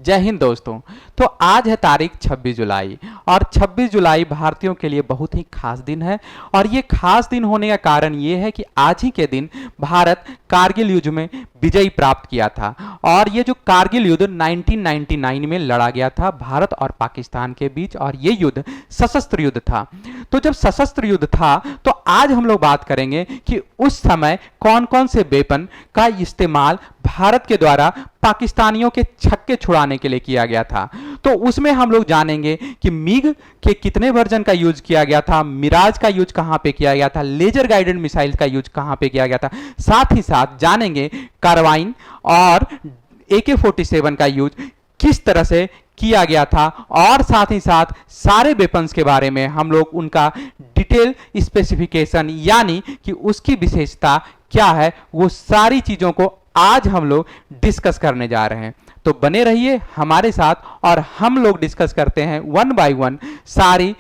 जय हिंद दोस्तों। तो आज है तारीख 26 जुलाई और 26 जुलाई भारतीयों के लिए बहुत ही खास दिन है। और ये खास दिन होने का कारण ये है कि आज ही के दिन भारत कारगिल युद्ध में विजय प्राप्त किया था। और ये जो कारगिल युद्ध 1999 में लड़ा गया था भारत और पाकिस्तान के बीच, और ये युद्ध सशस्त्र युद्ध था। तो जब सशस्त्र युद्ध था तो आज हम लोग बात करेंगे कि उस समय कौन कौन से वेपन का इस्तेमाल भारत के द्वारा पाकिस्तानियों के छक्के छुड़ाने के लिए किया गया था। तो उसमें हम लोग जानेंगे कि मिग के कितने वर्जन का यूज किया गया था, मिराज का यूज कहां पे किया गया था, लेजर गाइडेड मिसाइल का यूज कहां पे किया गया था। साथ ही साथ जानेंगे कार्बाइन और AK-47 का यूज किस तरह से किया गया था, और साथ ही साथ सारे वेपन्स के बारे में हम लोग उनका डिटेल स्पेसिफिकेशन यानी कि उसकी विशेषता क्या है, वो सारी चीजों को आज हम लोग डिस्कस करने जा रहे हैं। तो बने रहिए हमारे साथ और हम लोग डिस्कस करते हैं वन बाय वन सारी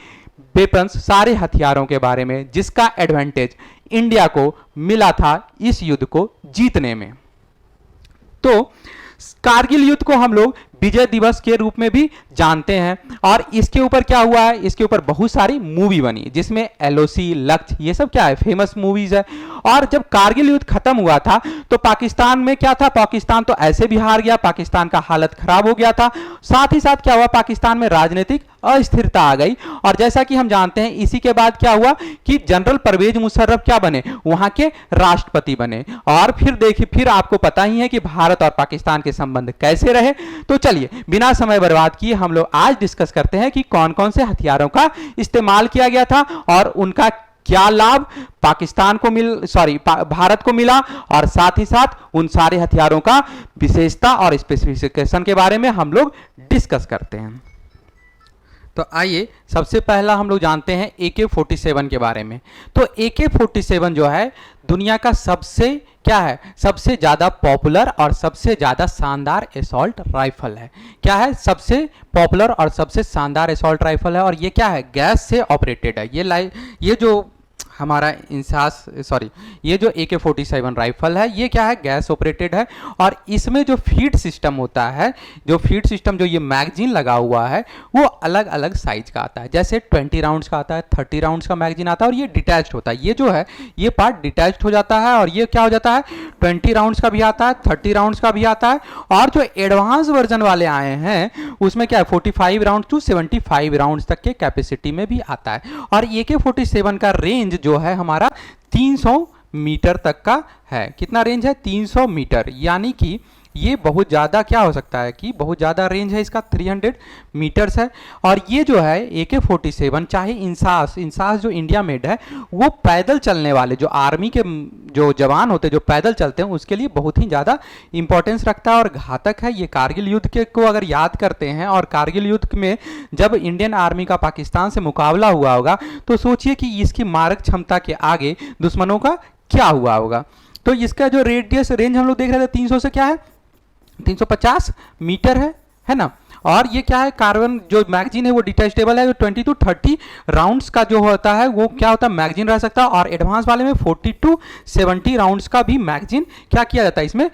वेपन्स, सारे हथियारों के बारे में जिसका एडवांटेज इंडिया को मिला था इस युद्ध को जीतने में। तो कारगिल युद्ध को हम लोग विजय दिवस के रूप में भी जानते हैं। और इसके ऊपर क्या हुआ है, इसके ऊपर बहुत सारी मूवी बनी जिसमें LOC, लक्ष्य, ये सब क्या है, फेमस मूवीज है। और जब कारगिल युद्ध खत्म हुआ था तो पाकिस्तान में क्या था, पाकिस्तान तो ऐसे भी हार गया, पाकिस्तान का हालत खराब हो गया था। साथ ही साथ क्या हुआ, पाकिस्तान में राजनीतिक अस्थिरता आ गई। और जैसा कि हम जानते हैं इसी के बाद क्या हुआ कि जनरल परवेज मुशर्रफ क्या बने, वहां के राष्ट्रपति बने। और फिर देखिए, फिर आपको पता ही है कि भारत और पाकिस्तान के संबंध कैसे रहे। तो चलिए बिना समय बर्बाद किए हम लोग आज डिस्कस करते हैं कि कौन कौन से हथियारों का इस्तेमाल किया गया था और उनका क्या लाभ पाकिस्तान को भारत को मिला, और साथ ही साथ उन सारे हथियारों का विशेषता और स्पेसिफिकेशन के बारे में हम लोग डिस्कस करते हैं। तो आइए सबसे पहला हम लोग जानते हैं AK-47 के बारे में। तो AK-47 जो है दुनिया का सबसे क्या है, सबसे ज्यादा पॉपुलर और सबसे ज्यादा शानदार असॉल्ट राइफल है। क्या है, सबसे पॉपुलर और सबसे शानदार असॉल्ट राइफल है। और ये क्या है, गैस से ऑपरेटेड है। ये जो हमारा ये जो AK-47 राइफल है ये क्या है, गैस ऑपरेटेड है। और इसमें जो फीड सिस्टम होता है, जो ये मैगजीन लगा हुआ है वो अलग अलग साइज का आता है। जैसे 20 राउंड्स का आता है, 30 राउंड्स का मैगजीन आता है, और ये डिटैच्ड होता है। ये जो है ये पार्ट डिटैच्ड हो जाता है और ये क्या हो जाता है, 20 राउंड्स का भी आता है, 30 राउंड्स का भी आता है। और जो एडवांस वर्जन वाले आए हैं उसमें क्या है, 45 राउंड टू 75 राउंड्स तक के कैपेसिटी में भी आता है। और AK-47 का रेंज जो है हमारा 300 मीटर तक का है। कितना रेंज है, 300 मीटर, यानी कि ये बहुत ज़्यादा क्या हो सकता है कि बहुत ज़्यादा रेंज है इसका, 300 मीटर्स है। और ये जो है AK-47 चाहे इंसास जो इंडिया मेड है वो पैदल चलने वाले जो आर्मी के जो जवान होते हैं जो पैदल चलते हैं उसके लिए बहुत ही ज़्यादा इंपॉर्टेंस रखता है और घातक है। ये कारगिल युद्ध के को अगर याद करते हैं, और कारगिल युद्ध में जब इंडियन आर्मी का पाकिस्तान से मुकाबला हुआ होगा तो सोचिए कि इसकी मारक क्षमता के आगे दुश्मनों का क्या हुआ होगा। तो इसका जो रेंज हम लोग देख रहे थे 300 से क्या है, 350 मीटर है ना। और ये क्या है, कार्बन जो मैगजीन है वो डिटैचेबल है, जो 20 to 30 राउंड्स का जो होता है वो क्या होता है, मैगजीन रह सकता है। और एडवांस वाले में 40 to 70 राउंड्स का भी मैगजीन क्या किया जाता है, इसमें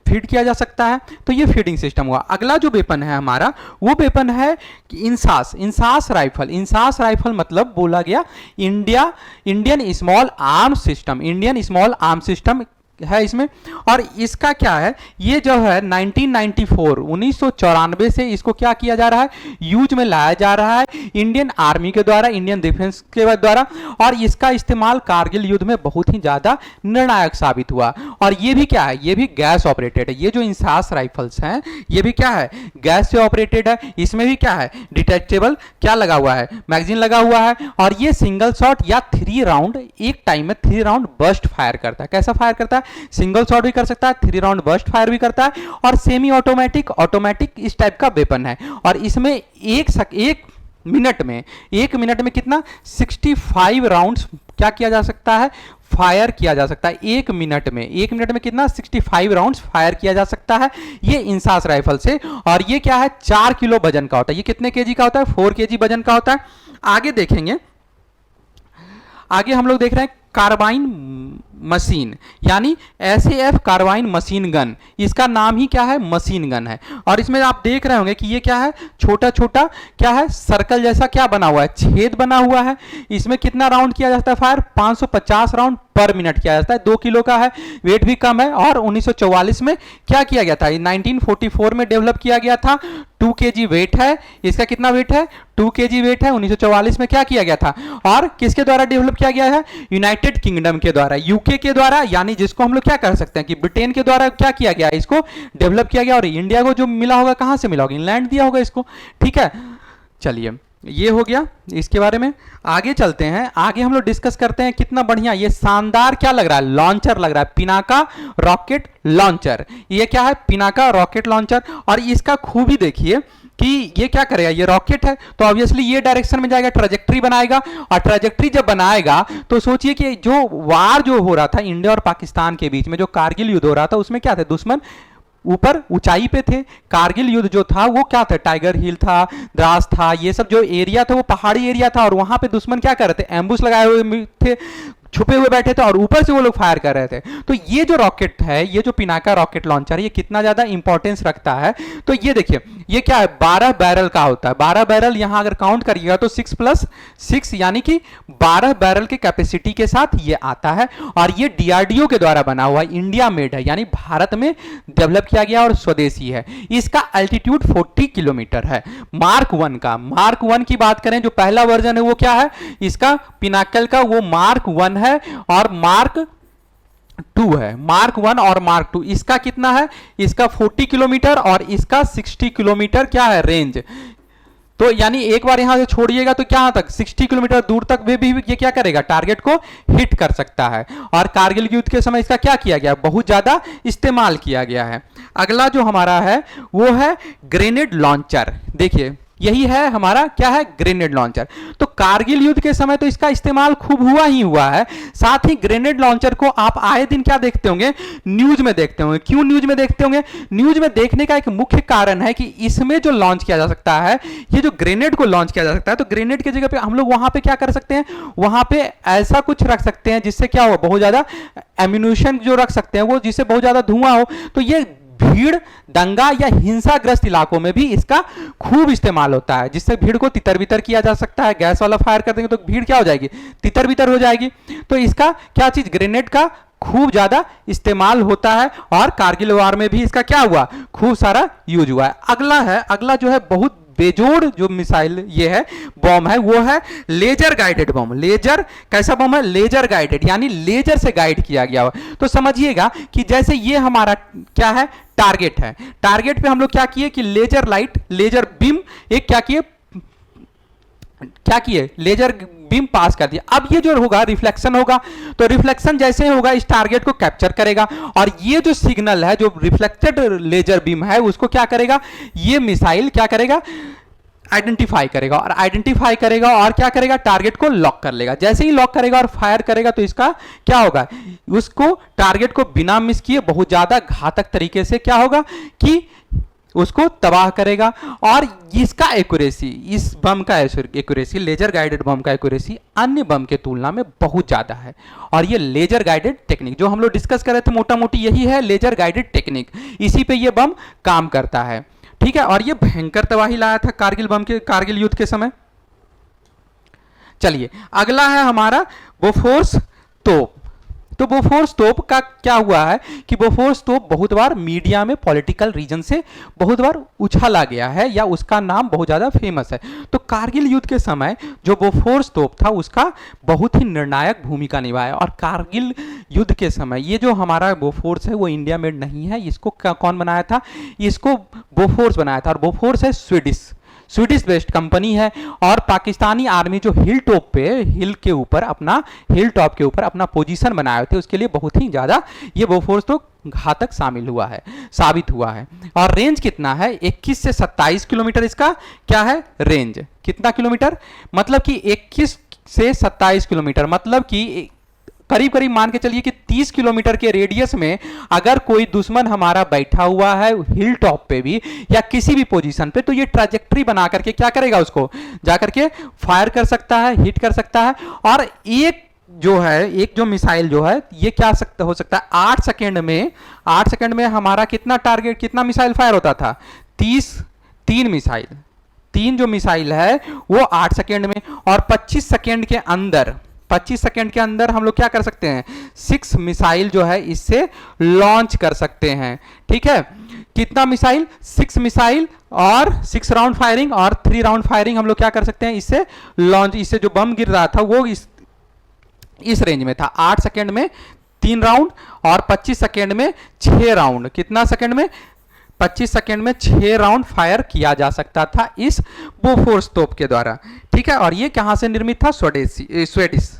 फीड किया जा सकता है। तो ये फीडिंग सिस्टम हुआ। अगला जो वेपन है हमारा वो वेपन है इंसास राइफल मतलब बोला गया इंडियन स्मॉल आर्म सिस्टम है इसमें। और इसका क्या है, ये जो है 1994 से इसको क्या किया जा रहा है, यूज में लाया जा रहा है इंडियन आर्मी के द्वारा, इंडियन डिफेंस के द्वारा। और इसका इस्तेमाल कारगिल युद्ध में बहुत ही ज्यादा निर्णायक साबित हुआ। और ये भी क्या है, ये भी गैस ऑपरेटेड है। ये जो इंसास राइफल्स हैं ये भी क्या है, गैस से ऑपरेटेड है। इसमें भी क्या है, डिटैचेबल क्या लगा हुआ है, मैगजीन लगा हुआ है। और ये सिंगल शॉट या 3 राउंड एक टाइम में 3 राउंड बर्स्ट फायर करता है। कैसा फायर करता है, सिंगल शॉट भी कर सकता है, 3 राउंड बर्स्ट फायर भी करता है। और सेमी ऑटोमेटिक इस टाइप का वेपन है। और इसमें एक मिनट में कितना 65 राउंड्स क्या किया जा सकता है, फायर किया जा सकता है। एक मिनट में कितना 65 राउंड्स फायर किया जा सकता है ये इंसास राइफल से। और ये क्या है, 4 किलो वजन का होता है। ये कितने केजी का होता है, 4 केजी वजन का होता है। आगे देखेंगे, आगे हम लोग देख रहे हैं कार्बाइन मशीन, यानी एसएएफ कार्बाइन मशीन गन, इसका नाम ही क्या है, मशीन गन है। और इसमें आप देख रहे होंगे कि ये क्या है, छोटा छोटा क्या है, सर्कल जैसा क्या बना हुआ है, छेद बना हुआ है। इसमें कितना राउंड किया जाता है फायर, 550 राउंड पर मिनट किया जाता है। 2 किलो का है, वेट भी कम है। और 1944 में क्या किया गया था, 1944 में डेवलप किया गया था। 2 kg वेट है, इसका कितना वेट है, 2 kg वेट है। 1944 में क्या किया गया था और किसके द्वारा डेवलप किया गया है, यूनाइटेड किंगडम के द्वारा, यूके के द्वारा, यानी जिसको हम लोग क्या कर सकते हैं कि ब्रिटेन के द्वारा क्या किया गया, इसको डेवलप किया गया। और इंडिया को जो मिला होगा, कहां से मिला होगा, इंग्लैंड दिया होगा इसको, ठीक है। चलिए ये हो गया इसके बारे में। आगे चलते हैं, आगे हम लोग डिस्कस करते हैं। कितना बढ़िया ये शानदार क्या लग रहा है, लॉन्चर लग रहा है, पिनाका रॉकेट लॉन्चर। ये क्या है, पिनाका रॉकेट लॉन्चर। और इसका खूबी देखिए कि ये क्या करेगा, ये रॉकेट है तो ऑब्वियसली ये डायरेक्शन में जाएगा, ट्रैजेक्टरी बनाएगा। और ट्रैजेक्टरी जब बनाएगा तो सोचिए कि जो वार जो हो रहा था इंडिया और पाकिस्तान के बीच में, जो कारगिल युद्ध हो रहा था, उसमें क्या थे, दुश्मन ऊपर ऊंचाई पे थे। कारगिल युद्ध जो था वो क्या था, टाइगर हिल था, द्रास था, ये सब जो एरिया था वो पहाड़ी एरिया था। और वहां पे दुश्मन क्या कर रहे थे, एम्बुश लगाए हुए थे, छुपे हुए बैठे थे और ऊपर से वो लोग फायर कर रहे थे। तो ये जो रॉकेट है, ये जो पिनाका रॉकेट लॉन्चर है, ये कितना ज्यादा इंपॉर्टेंस रखता है। तो ये देखिए ये क्या है, 12 बैरल का होता है। 12 बैरल यहां अगर काउंट करिएगा तो 6 + 6 यानी कि 12 बैरल के कैपेसिटी के साथ ये आता है। और ये डीआरडीओ के द्वारा बना हुआ है, इंडिया मेड है, यानी भारत में डेवलप किया गया और स्वदेशी है। इसका अल्टीट्यूड 40 किलोमीटर है। मार्क 1 का, मार्क 1 की बात करें, जो पहला वर्जन है वो क्या है इसका, पिनाकल का, वो मार्क 1 है। और मार्क 2 है, मार्क 1 और मार्क 2, इसका कितना है, इसका 40 किलोमीटर और इसका 60 किलोमीटर क्या है रेंज। तो यानी एक बार यहां से छोड़िएगा तो क्या तक, 60 किलोमीटर दूर तक भी ये क्या करेगा, टारगेट को हिट कर सकता है। और कारगिल युद्ध के समय इसका क्या किया गया, बहुत ज्यादा इस्तेमाल किया गया है। अगला जो हमारा है वो है ग्रेनेड लॉन्चर। देखिए यही है हमारा क्या है, ग्रेनेड लॉन्चर। तो कारगिल युद्ध के समय तो इसका इस्तेमाल खूब हुआ ही हुआ है। साथ ही ग्रेनेड लॉन्चर को आप आए दिन क्या देखते होंगे, न्यूज में देखते होंगे। क्यों न्यूज में देखते होंगे, न्यूज में देखने का एक मुख्य कारण है कि इसमें जो लॉन्च किया जा सकता है, ये जो ग्रेनेड को लॉन्च किया जा सकता है, तो ग्रेनेड की जगह पे हम लोग वहां पे क्या कर सकते हैं, वहां पे ऐसा कुछ रख सकते हैं जिससे क्या हो, बहुत ज्यादा एम्यूनिशन जो रख सकते हैं वो, जिससे बहुत ज्यादा धुआं हो। तो ये भीड़ दंगा या हिंसाग्रस्त इलाकों में भी इसका खूब इस्तेमाल होता है, जिससे भीड़ को तितर बितर किया जा सकता है। गैस वाला फायर कर देंगे तो भीड़ क्या हो जाएगी, तितर बितर हो जाएगी। तो इसका क्या चीज, ग्रेनेड का खूब ज्यादा इस्तेमाल होता है। और कारगिल वार में भी इसका क्या हुआ, खूब सारा यूज हुआ है। अगला है, अगला जो है बहुत बेजोड़ जो मिसाइल ये है, बॉम्ब है, वो है लेजर गाइडेड बॉम्ब। लेजर कैसा बॉम्ब है, लेजर गाइडेड, यानी लेजर से गाइड किया गया हो। तो समझिएगा कि जैसे ये हमारा क्या है, टारगेट है, टारगेट पे हम लोग क्या किए कि लेजर लाइट, लेजर बीम एक क्या किए, लेजर बीम पास कर दिया। अब ये जो होगा रिफ्लेक्शन होगा, तो रिफ्लेक्शन जैसे होगा इस टारगेट को कैप्चर करेगा। और ये जो सिग्नल है, जो रिफ्लेक्टेड लेजर बीम है, उसको क्या करेगा, ये मिसाइल क्या करेगा, आइडेंटिफाई करेगा। और आइडेंटिफाई करेगा और क्या करेगा, टारगेट को लॉक कर लेगा। जैसे ही लॉक करेगा और फायर करेगा तो इसका क्या होगा, उसको टारगेट को बिना मिस किए बहुत ज्यादा घातक तरीके से क्या होगा कि उसको तबाह करेगा। और इसका एक्यूरेसी, इस बम का एक्यूरेसी, लेजर गाइडेड बम का एक्यूरेसी अन्य बम के तुलना में बहुत ज्यादा है। और ये लेजर गाइडेड टेक्निक जो हम लोग डिस्कस कर रहे थे, मोटा मोटी यही है लेजर गाइडेड टेक्निक, इसी पे ये बम काम करता है, ठीक है। और ये भयंकर तबाही लाया था कारगिल युद्ध के समय। चलिए अगला है हमारा बोफोर्स तोप। तो बोफोर्स तोप का क्या हुआ है कि बोफोर्स तोप बहुत बार मीडिया में पॉलिटिकल रीजन से बहुत बार उछाला गया है, या उसका नाम बहुत ज्यादा फेमस है। तो कारगिल युद्ध के समय जो बोफोर्स तोप था उसका बहुत ही निर्णायक भूमिका निभाया। और कारगिल युद्ध के समय ये जो हमारा बोफोर्स है वो इंडिया मेड नहीं है, इसको कौन बनाया था, इसको बोफोर्स बनाया था। और बोफोर्स है स्वीडिश बेस्ड कंपनी है। और पाकिस्तानी आर्मी जो हिल टॉप के ऊपर अपना पोजीशन बनाए थे, उसके लिए बहुत ही ज्यादा ये बोफोर्स तो घातक साबित हुआ है। और रेंज कितना है, 21 से 27 किलोमीटर इसका क्या है रेंज, कितना किलोमीटर, मतलब कि 21 से 27 किलोमीटर, मतलब कि करीब करीब मान के चलिए कि 30 किलोमीटर के रेडियस में अगर कोई दुश्मन हमारा बैठा हुआ है हिल टॉप पे भी या किसी भी पोजीशन पे, तो ये ट्रैजेक्टरी बना करके क्या करेगा, उसको जाकर के फायर कर सकता है, हिट कर सकता है। और एक जो है, एक जो मिसाइल जो है, ये क्या हो सकता है 8 सेकंड में हमारा कितना टारगेट, कितना मिसाइल फायर होता था, 3 मिसाइल, 3 जो मिसाइल है वो 8 सेकंड में, और 25 सेकंड के अंदर, 25 सेकंड के अंदर हम लोग क्या कर सकते हैं, 6 मिसाइल जो है इससे लॉन्च कर सकते हैं। ठीक है, कितना मिसाइल, 6 मिसाइल और 6 राउंड फायरिंग और 3 राउंड फायरिंग हम लोग क्या कर सकते हैं इससे लॉन्च। इससे जो बम गिर रहा था वो इस रेंज में था, 8 सेकंड में 3 राउंड और 25 सेकंड में 6 राउंड। कितना सेकंड में, 25 सेकंड में 6 राउंड फायर किया जा सकता था इस बोफोर्स तोप के द्वारा। ठीक है, और ये कहां से निर्मित था, स्वीडिश।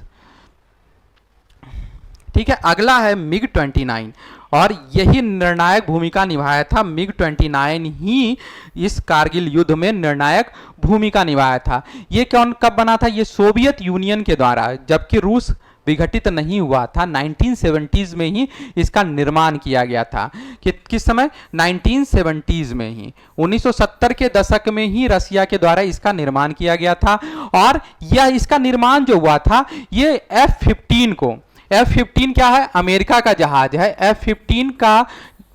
ठीक है, अगला है मिग 29, और यही निर्णायक भूमिका निभाया था, मिग 29 ही इस कारगिल युद्ध में निर्णायक भूमिका निभाया था। ये कब बना था, ये सोवियत यूनियन के द्वारा, जबकि रूस विघटित नहीं हुआ था, 1970s में ही इसका निर्माण किया गया था। किस समय, 1970s में ही, 1970 के दशक में ही रसिया के द्वारा इसका निर्माण किया गया था। और यह इसका निर्माण जो हुआ था, ये F-15 को, F-15 क्या है, अमेरिका का जहाज है, F-15 का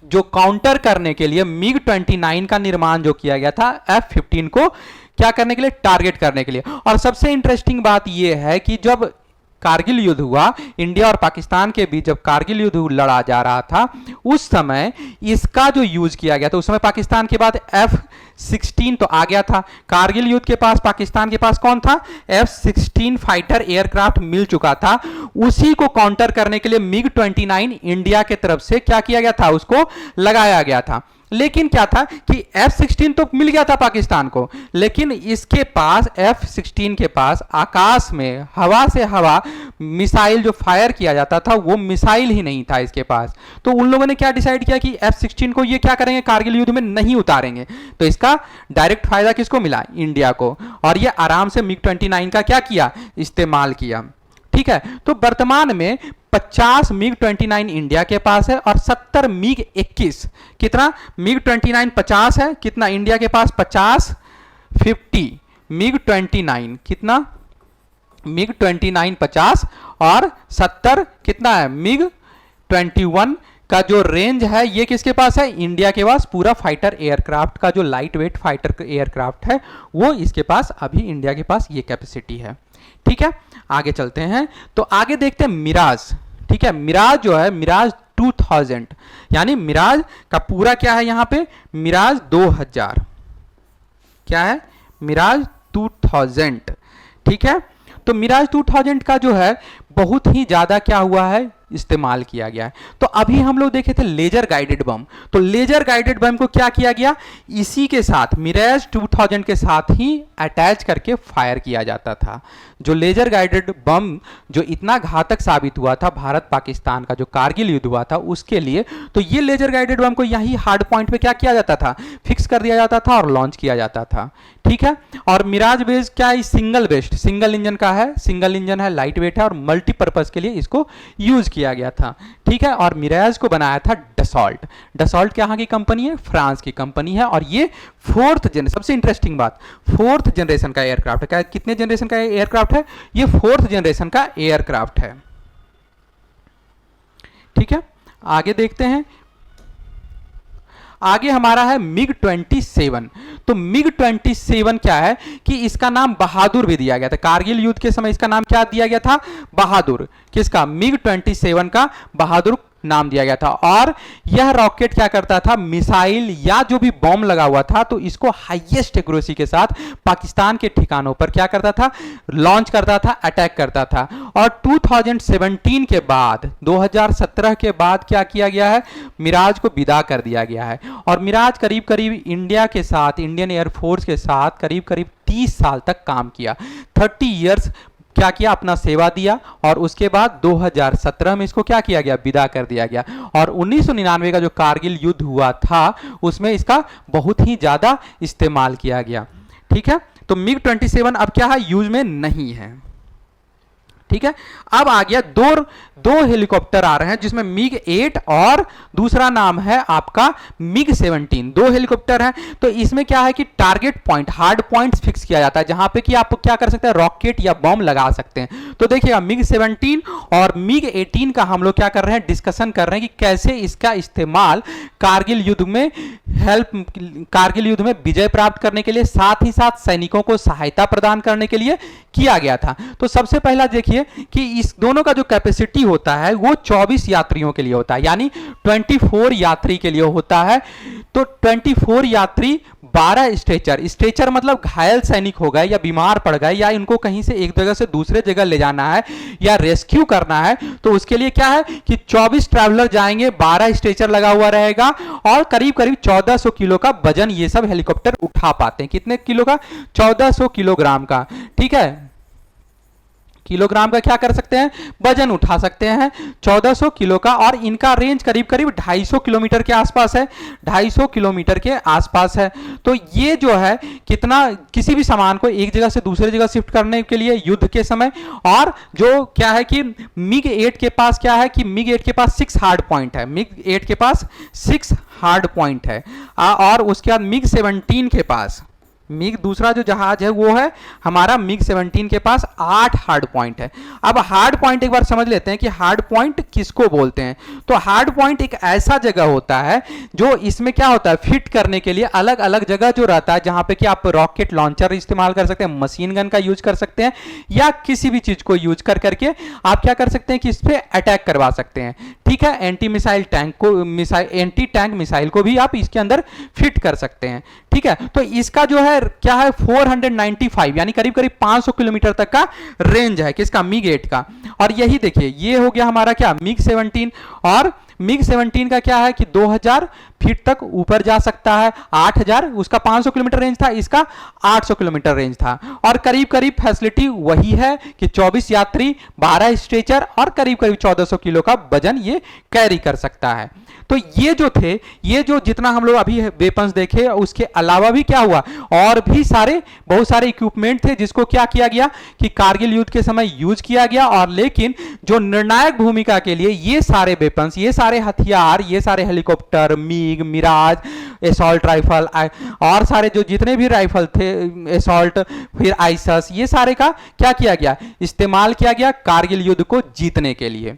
जो काउंटर करने के लिए मिग 29 का निर्माण जो किया गया था, F-15 को क्या करने के लिए, टारगेट करने के लिए। और सबसे इंटरेस्टिंग बात यह है कि जब कारगिल युद्ध हुआ, इंडिया और पाकिस्तान के बीच जब कारगिल युद्ध लड़ा जा रहा था, उस समय इसका जो यूज किया गया था, उस समय पाकिस्तान के बाद F-16 तो आ गया था, कारगिल युद्ध के पास पाकिस्तान के पास कौन था, F-16 फाइटर एयरक्राफ्ट मिल चुका था। उसी को काउंटर करने के लिए मिग 29 इंडिया के तरफ से क्या किया गया था, उसको लगाया गया था। लेकिन क्या था कि F-16 तो मिल गया था पाकिस्तान को, लेकिन इसके पास, F-16 के पास आकाश में हवा से हवा मिसाइल जो फायर किया जाता था, वो मिसाइल ही नहीं था इसके पास। तो उन लोगों ने क्या डिसाइड किया कि F-16 को ये क्या करेंगे, कारगिल युद्ध में नहीं उतारेंगे। तो इसका डायरेक्ट फायदा किसको मिला, इंडिया को, और ये आराम से मिग 29 का क्या किया, इस्तेमाल किया। ठीक है, तो वर्तमान में 50 मिग 29 इंडिया के पास है और 70 मिग 21। कितना, मिग 29 50 है, कितना इंडिया के पास 50, 50 मिग 29, कितना मिग 29 50 और 70 कितना है, मिग 21 का जो रेंज है ये किसके पास है, इंडिया के पास। पूरा फाइटर एयरक्राफ्ट का जो लाइट वेट फाइटर एयरक्राफ्ट है वो इसके पास, अभी इंडिया के पास ये कैपेसिटी है। ठीक है, आगे चलते हैं, तो आगे देखते हैं मिराज। ठीक है, मिराज जो है, मिराज 2000, यानी मिराज का पूरा क्या है यहां पे, मिराज 2000, क्या है, मिराज 2000। ठीक है, तो मिराज 2000 का जो है बहुत ही ज्यादा क्या हुआ है, इस्तेमाल किया गया है। तो अभी हम लोग देखे थे लेजर गाइडेड बम, तो लेजर गाइडेड बम को क्या किया गया, इसी के साथ मिराज 2000 के साथ ही अटैच करके फायर किया जाता था। जो लेजर गाइडेड बम जो इतना घातक साबित हुआ था भारत पाकिस्तान का जो कारगिल युद्ध हुआ था उसके लिए, तो ये लेजर गाइडेड बम को यही हार्ड पॉइंट पे क्या किया जाता था, फिक्स कर दिया जाता था और लॉन्च किया जाता था। ठीक है, और मिराज बेस क्या है, सिंगल बेस्ड, सिंगल इंजन का है, सिंगल इंजन है, लाइट वेट है और मल्टीपर्पज के लिए इसको यूज किया गया था। ठीक है, और मिराज को बनाया था डसॉल्ट। डसॉल्ट कहाँ की कंपनी है, फ्रांस की कंपनी है, और ये 4th जनरेशन, सबसे इंटरेस्टिंग बात 4th जनरेशन का एयरक्राफ्ट है। कितने जनरेशन का एयरक्राफ्ट है, ये 4th जनरेशन का एयरक्राफ्ट है। ठीक है, आगे देखते हैं, आगे हमारा है मिग 27। तो मिग 27 क्या है कि इसका नाम बहादुर भी दिया गया था, कारगिल युद्ध के समय इसका नाम क्या दिया गया था, बहादुर। किसका, मिग 27 का बहादुर नाम दिया गया था। और यह रॉकेट क्या करता था, मिसाइल या जो भी बॉम्ब लगा हुआ था तो इसको हाईएस्ट एक्यूरेसी के साथ पाकिस्तान के ठिकानों पर क्या करता था, लॉन्च करता था, अटैक करता था। और 2017 के बाद, 2017 के बाद क्या किया गया है, मिराज को विदा कर दिया गया है। और मिराज करीब करीब इंडिया के साथ, इंडियन एयरफोर्स के साथ करीब करीब 30 साल तक काम किया, 30 ईयर्स क्या किया, अपना सेवा दिया। और उसके बाद 2017 में इसको क्या किया गया, विदा कर दिया गया। और 1999 का जो कारगिल युद्ध हुआ था उसमें इसका बहुत ही ज्यादा इस्तेमाल किया गया। ठीक है, तो मिग 27 अब क्या है, यूज में नहीं है। ठीक है। अब आ गया दो हेलीकॉप्टर आ रहे हैं जिसमें मिग 8 और दूसरा नाम है आपका मिग 17। दो हेलीकॉप्टर हैं। तो इसमें क्या है कि target point, hard points fix किया जाता है जहां पे कि आप क्या कर सकते हैं, रॉकेट या बम लगा सकते हैं। तो देखिएगा मिग 17 और मिग 18 का हम लोग क्या कर रहे हैं, डिस्कशन कर रहे हैं कि कैसे इसका इस्तेमाल कारगिल युद्ध में कारगिल युद्ध में विजय प्राप्त करने के लिए, साथ ही साथ सैनिकों को सहायता प्रदान करने के लिए किया गया था। तो सबसे पहला देखिए कि इस दोनों का जो कैपेसिटी होता है वो 24 यात्रियों के लिए होता है, यानी 24 यात्री के लिए होता है। तो 24 यात्री, 12 स्ट्रेचर। स्ट्रेचर मतलब घायल सैनिक हो गए या बीमार पड़ गए या इनको कहीं से एक जगह से दूसरे जगह ले जाना है या रेस्क्यू करना है, तो उसके लिए क्या है कि 24 ट्रैवलर जाएंगे, 12 स्ट्रेचर लगा हुआ रहेगा और करीब करीब 1400 किलो का वजन ये सब हेलीकॉप्टर उठा पाते हैं। कितने किलो का? 1400 किलोग्राम का। ठीक है, किलोग्राम का क्या कर सकते हैं, वजन उठा सकते हैं 1400 किलो का। और इनका रेंज करीब करीब 250 किलोमीटर के आसपास है, 250 किलोमीटर के आसपास है। तो ये जो है कितना, किसी भी सामान को एक जगह से दूसरी जगह शिफ्ट करने के लिए युद्ध के समय। और जो क्या है कि मिग 8 के पास क्या है कि मिग 8 के पास 6 हार्ड पॉइंट है, मिग 8 के पास 6 हार्ड पॉइंट है। और उसके बाद मिग 17 के पास, मिग दूसरा जो जहाज है वो है हमारा मिग 17 के पास 8 हार्ड पॉइंट है। अब हार्ड पॉइंट एक बार समझ लेते हैं कि हार्ड पॉइंट किसको बोलते हैं। तो हार्ड पॉइंट एक ऐसा जगह होता है जो इसमें क्या होता है, फिट करने के लिए अलग अलग जगह जो रहता है, जहां पे कि आप रॉकेट लॉन्चर इस्तेमाल कर सकते हैं, मशीन गन का यूज कर सकते हैं या किसी भी चीज को यूज कर करके आप क्या कर सकते हैं कि इस पे अटैक करवा सकते हैं। ठीक है, एंटी मिसाइल टैंक को, एंटी टैंक मिसाइल को भी आप इसके अंदर फिट कर सकते हैं। ठीक है, तो इसका जो है क्या है 495 यानी करीब करीब 500 किलोमीटर तक का रेंज है किसका, मिग 8 का। और यही देखिए ये हो गया हमारा क्या, मिग 17। और मिग 17 का क्या है कि 2000 फीट तक ऊपर जा सकता है, 8000, उसका 500 किलोमीटर रेंज था, इसका 800 किलोमीटर रेंज था। और करीब करीब फैसिलिटी वही है कि 24 यात्री, 12 स्ट्रेचर और करीब करीब 1400 किलो का वजन ये कैरी कर सकता है। तो ये जो थे, ये जो जितना हम लोग अभी वेपन्स देखे, उसके अलावा भी क्या हुआ, और भी सारे बहुत सारे इक्विपमेंट थे जिसको क्या किया गया कि कारगिल युद्ध के समय यूज किया गया। और लेकिन जो निर्णायक भूमिका के लिए ये सारे वेपन्स, ये सारे हथियार, ये सारे helicopter, MiG, Mirage, assault rifle और सारे जो जितने भी राइफल थे, एसॉल्ट, फिर आइसस, ये सारे का क्या किया गया, इस्तेमाल किया गया कारगिल युद्ध को जीतने के लिए।